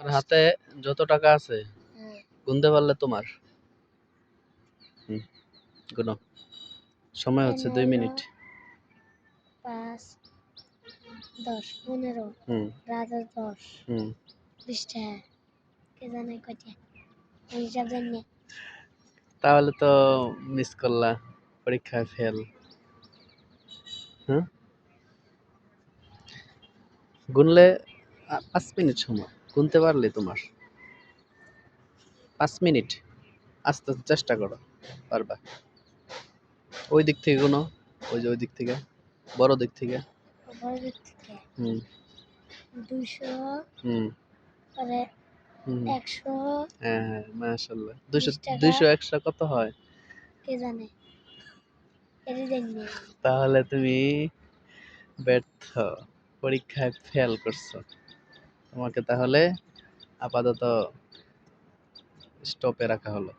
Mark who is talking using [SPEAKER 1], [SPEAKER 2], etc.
[SPEAKER 1] আমার হাতে যত টাকা আছে গুনতে পারলে তোমার। গুনো। সময় হচ্ছে 2 মিনিট।
[SPEAKER 2] 5 10 15 রাত 10 20 টাকা কে জানে কয়টা হিসাব জানি।
[SPEAKER 1] তাহলে তো মিস করলা, পরীক্ষায় ফেল। গুনলে 5 মিনিট সময়, গুনতে পারলে তোমার 5 মিনিট। আস্তে আস্তে চেষ্টা করো, পারবা। ওই দিক থেকে গুনো, ওই যে ওই দিক থেকে, বড় দিক থেকে।
[SPEAKER 2] বড় দিক থেকে 200 পরে 100।
[SPEAKER 1] হ্যাঁ মাশাআল্লাহ। 200 100 কত হয়
[SPEAKER 2] কে জানে, এটা জানি না।
[SPEAKER 1] তাহলে তুমি ব্যর্থ, পরীক্ষায় ফেল করছো। তোমাকে তাহলে আপাতত স্টপে রাখা হলো।